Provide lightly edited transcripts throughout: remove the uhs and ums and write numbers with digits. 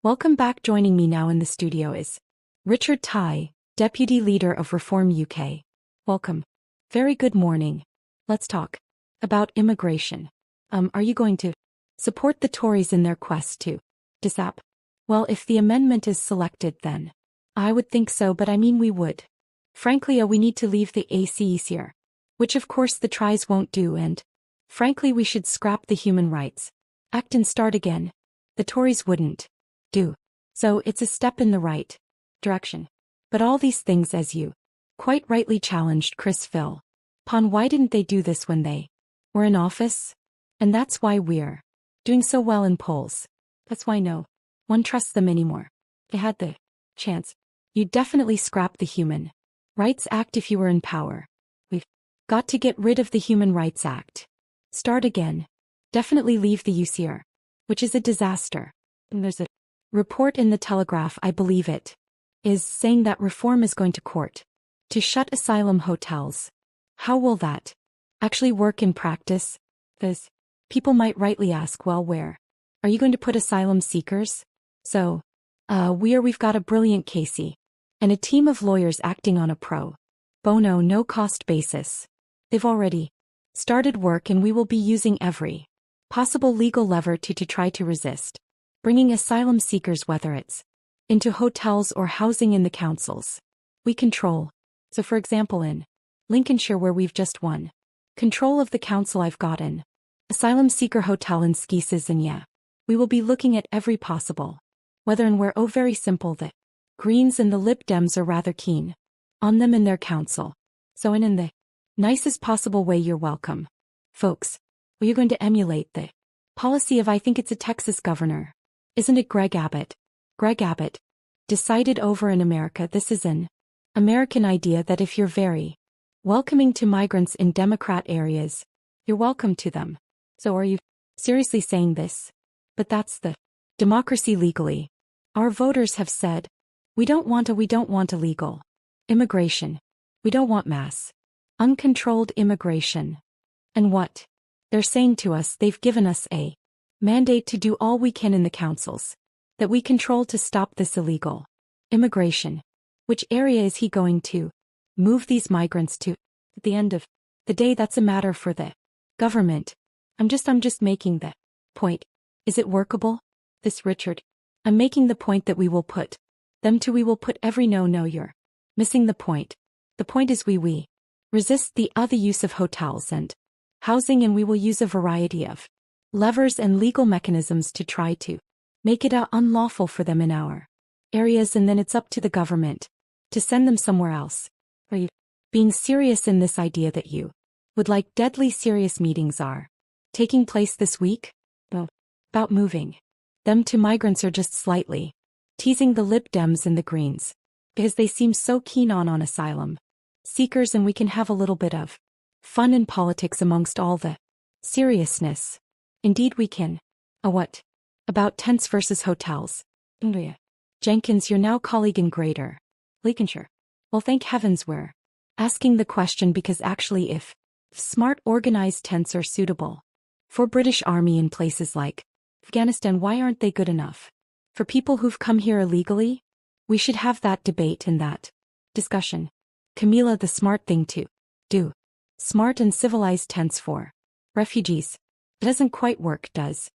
Welcome back. Joining me now in the studio is Richard Ty, Deputy Leader of Reform UK. Welcome. Very good morning. Let's talk about immigration. Are you going to support the Tories in their quest to disap? Well, if the amendment is selected, then I would think so, but I mean we would. Frankly, we need to leave the ACEs here, which of course the Tries won't do, and frankly we should scrap the Human Rights Act and start again. The Tories wouldn't do. So it's a step in the right direction. But all these things, as you quite rightly challenged Chris Phil upon, why didn't they do this when they were in office? And that's why we're doing so well in polls. That's why no one trusts them anymore. They had the chance. You'd definitely scrap the Human Rights Act if you were in power. We've got to get rid of the Human Rights Act. Start again. Definitely leave the UCR, which is a disaster. And there's a report in the Telegraph, I believe it is, saying that reform is going to court to shut asylum hotels. How will that actually work in practice? Because people might rightly ask, well, where are you going to put asylum seekers? So, we've got a brilliant Casey and a team of lawyers acting on a pro bono no-cost basis. They've already started work, and we will be using every possible legal lever to try to resist bringing asylum seekers, whether it's into hotels or housing in the councils we control. So for example, in Lincolnshire, where we've just won control of the council, I've got an asylum seeker hotel in Skeeses, and yeah, we will be looking at every possible whether and where. Oh, very simple. The Greens and the Lib Dems are rather keen on them in their council. So in the nicest possible way, you're welcome, folks. Well, you're going to emulate the policy of, I think it's a Texas governor, isn't it, Greg Abbott? Greg Abbott decided over in America. This is an American idea that if you're very welcoming to migrants in Democrat areas, you're welcome to them. So are you seriously saying this? But that's the democracy legally. Our voters have said, we don't want illegal immigration. We don't want mass, uncontrolled immigration. And what they're saying to us, they've given us a mandate to do all we can in the councils that we control to stop this illegal immigration. Which area is he going to move these migrants to? At the end of the day, that's a matter for the government. I'm just making the point. Is it workable? This, Richard, I'm making the point that we will put them to, we will put every no, you're missing the point. The point is we resist the other use of hotels and housing, and we will use a variety of levers and legal mechanisms to try to make it unlawful for them in our areas, and then it's up to the government to send them somewhere else. Are you being serious in this idea that you would like deadly serious meetings are taking place this week? Well, about moving them to migrants, or just slightly teasing the Lib Dems and the Greens, because they seem so keen on asylum seekers, and we can have a little bit of fun in politics amongst all the seriousness. Indeed we can. What about tents versus hotels? Jenkins, you're now colleague in Greater Lincolnshire. Well, thank heavens we're asking the question, because actually if smart organized tents are suitable for British Army in places like Afghanistan, why aren't they good enough for people who've come here illegally? We should have that debate and that discussion. Camila, the smart thing to do. Smart and civilized tents for refugees. It doesn't quite work, does?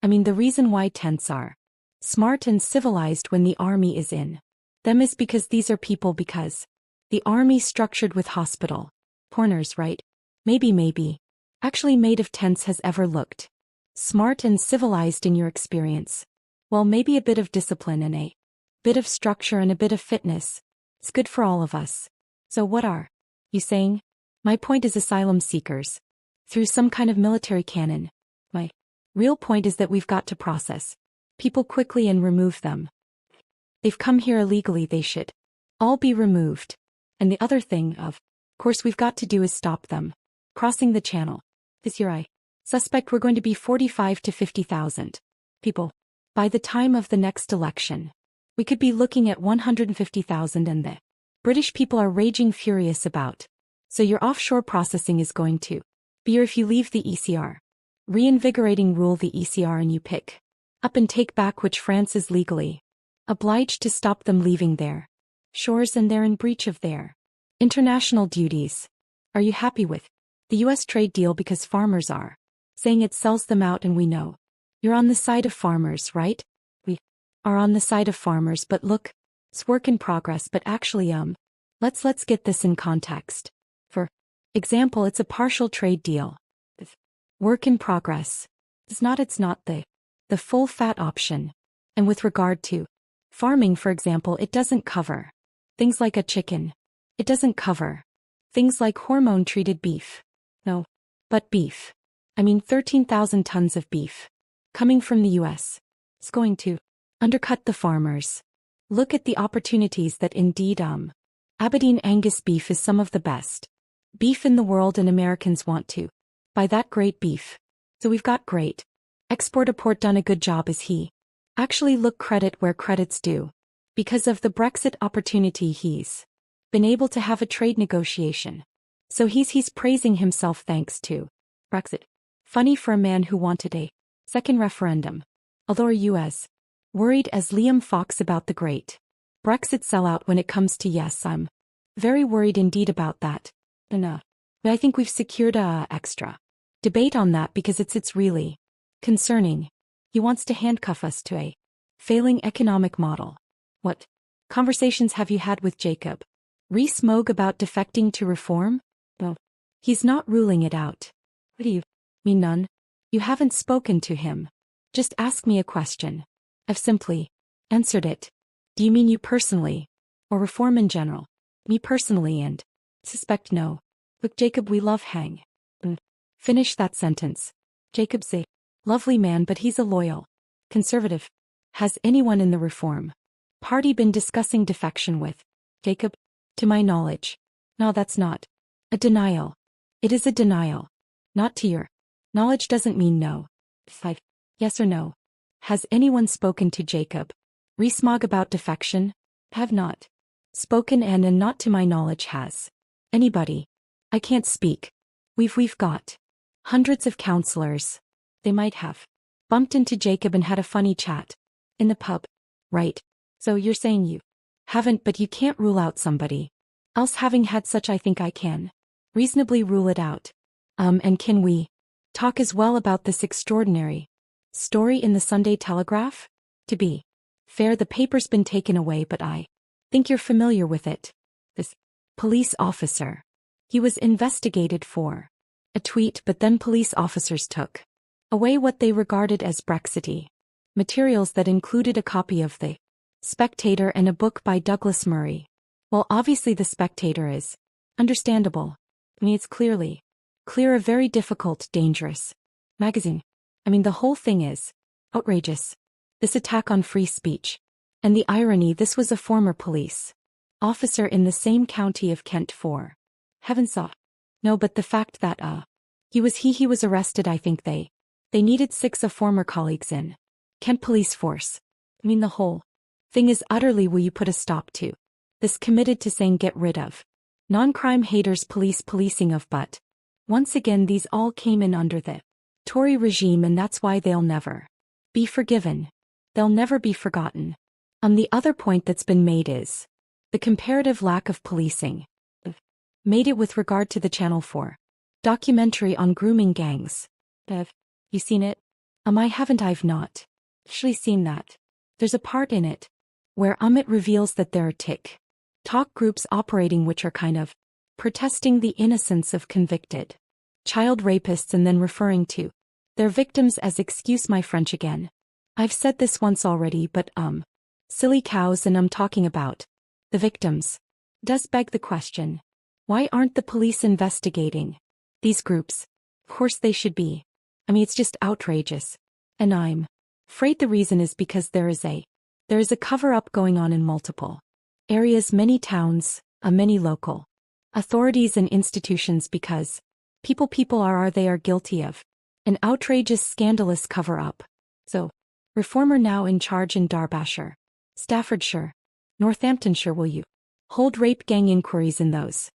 I mean, the reason why tents are smart and civilized when the army is in them is because these are people, because the army's structured with hospital corners, right? Maybe. Actually, made of tents has ever looked smart and civilized in your experience? Well, maybe a bit of discipline and a bit of structure and a bit of fitness. It's good for all of us. So what are you saying? My point is asylum seekers through some kind of military cannon. My real point is that we've got to process people quickly and remove them. They've come here illegally, they should all be removed. And the other thing, of course, we've got to do is stop them crossing the channel. This year I suspect we're going to be 45 to 50,000 people. By the time of the next election, we could be looking at 150,000, and the British people are raging furious about. So your offshore processing is going to be, or if you leave the ECR, reinvigorating rule the ECR and you pick up and take back which France is legally obliged to stop them leaving their shores, and they're in breach of their international duties. Are you happy with the US trade deal? Because farmers are saying it sells them out, and we know you're on the side of farmers, right? We are on the side of farmers, but look, it's work in progress. But actually, let's get this in context. For example, it's a partial trade deal. Work in progress. It's not the full fat option. And with regard to farming, for example, it doesn't cover things like a chicken. It doesn't cover things like hormone-treated beef. No, but beef. 13,000 tons of beef coming from the US. It's going to undercut the farmers. Look at the opportunities that indeed Aberdeen Angus beef is some of the best beef in the world, and Americans want to buy that great beef. So we've got great export-import done a good job. Is he actually look credit where credit's due? Because of the Brexit opportunity, he's been able to have a trade negotiation. So he's praising himself thanks to Brexit. Funny for a man who wanted a second referendum. Although are you as worried as Liam Fox about the great Brexit sellout when it comes to yes? I'm very worried indeed about that. But I think we've secured a extra debate on that, because it's really concerning. He wants to handcuff us to a failing economic model. What conversations have you had with Jacob Rees-Mogg about defecting to reform? Well, he's not ruling it out. What do you mean, none? You haven't spoken to him. Just ask me a question. I've simply answered it. Do you mean you personally? Or reform in general? Me personally, and suspect no. Look, Jacob, we love hang. Finish that sentence. Jacob's a lovely man, but he's a loyal conservative. Has anyone in the Reform Party been discussing defection with Jacob? To my knowledge. No, that's not a denial. It is a denial. Not to your knowledge doesn't mean no. 5. Yes or no. Has anyone spoken to Jacob Rees-Mogg about defection? Have not spoken, and not to my knowledge has anybody. I can't speak. We've got hundreds of counselors. They might have bumped into Jacob and had a funny chat in the pub. Right. So you're saying you haven't, but you can't rule out somebody else having had such. I think I can reasonably rule it out. And can we talk as well about this extraordinary story in the Sunday Telegraph? To be fair, the paper's been taken away, but I think you're familiar with it. This police officer. He was investigated for a tweet, but then police officers took away what they regarded as Brexity materials that included a copy of The Spectator and a book by Douglas Murray. Well, obviously The Spectator is understandable. It's clear a very difficult, dangerous magazine. The whole thing is outrageous. This attack on free speech. And the irony, this was a former police officer in the same county of Kent for heaven's sake. No, but the fact that he was arrested. I think they needed 6 of former colleagues in Kent police force. The whole thing is utterly. Will you put a stop to this? Committed to saying get rid of non-crime haters, policing of, but once again these all came in under the Tory regime, and that's why they'll never be forgiven. They'll never be forgotten. The other point that's been made is the comparative lack of policing. Made it with regard to the Channel 4 documentary on grooming gangs. Have you seen it? I haven't. I've not actually seen that. There's a part in it where it reveals that there are TikTok groups operating which are kind of protesting the innocence of convicted child rapists and then referring to their victims as, excuse my French again. I've said this once already, but silly cows, and I'm talking about the victims. Does beg the question. Why aren't the police investigating these groups? Of course they should be. It's just outrageous. And I'm afraid the reason is because there is a cover-up going on in multiple areas, many towns, many local authorities and institutions, because people are guilty of an outrageous, scandalous cover-up. So, reformer now in charge in Derbyshire, Staffordshire, Northamptonshire. Will you hold rape gang inquiries in those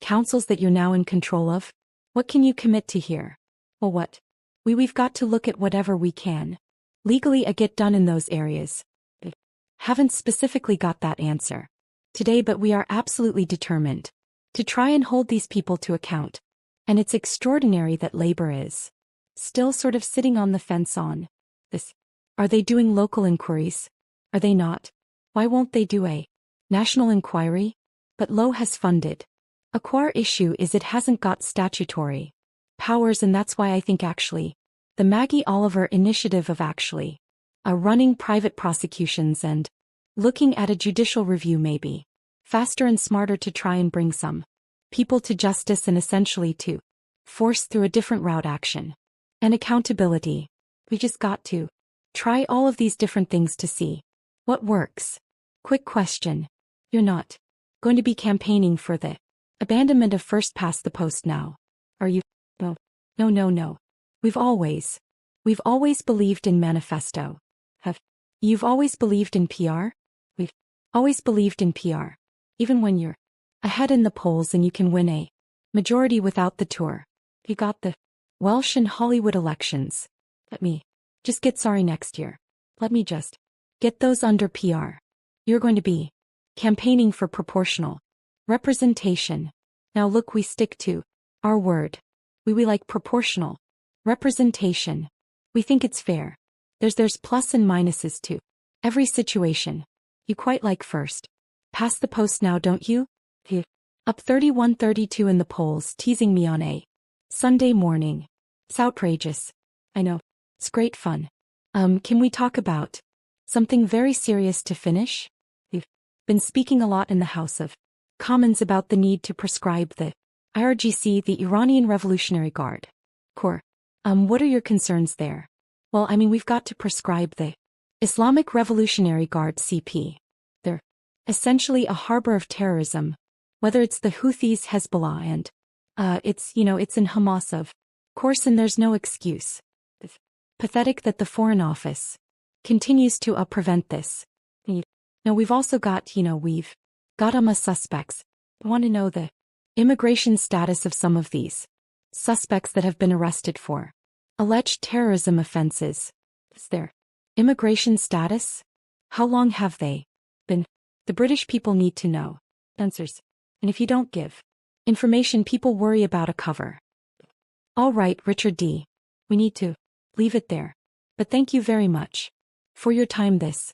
councils that you're now in control of? What can you commit to here? Well, what? We've got to look at whatever we can legally get done in those areas? Haven't specifically got that answer today, but we are absolutely determined to try and hold these people to account. And it's extraordinary that Labor is still sort of sitting on the fence on this. Are they doing local inquiries? Are they not? Why won't they do a national inquiry? But Lowe has funded. A core issue is it hasn't got statutory powers, and that's why I think actually the Maggie Oliver initiative of actually running private prosecutions and looking at a judicial review may be faster and smarter to try and bring some people to justice and essentially to force through a different route action and accountability. We just got to try all of these different things to see what works. Quick question. You're not going to be campaigning for the abandonment of first past the post now, are you? No. We've always believed in manifesto. You've always believed in PR? We've always believed in PR. Even when you're ahead in the polls and you can win a majority without the tour. You got the Welsh and Hollywood elections. Let me just get sorry next year. Let me just get those under PR. You're going to be campaigning for proportional representation. Now look, we stick to our word. We like proportional representation. We think it's fair. There's plus and minuses to every situation. You quite like first past the post now, don't you? Up 31-32 in the polls, teasing me on a Sunday morning. It's outrageous. I know. It's great fun. Can we talk about something very serious to finish? We've been speaking a lot in the House of Commons about the need to prescribe the IRGC, the Iranian Revolutionary Guard Corps. What are your concerns there? Well, we've got to prescribe the Islamic Revolutionary Guard CP. They're essentially a harbor of terrorism, whether it's the Houthis, Hezbollah, and it's in Hamas, of course, and there's no excuse. It's pathetic that the Foreign Office continues to prevent this. Now we've also got, we've got suspects. I want to know the immigration status of some of these suspects that have been arrested for alleged terrorism offenses. Is their immigration status? How long have they been? The British people need to know answers. And if you don't give information, people worry about a cover. All right, Richard D. We need to leave it there. But thank you very much for your time this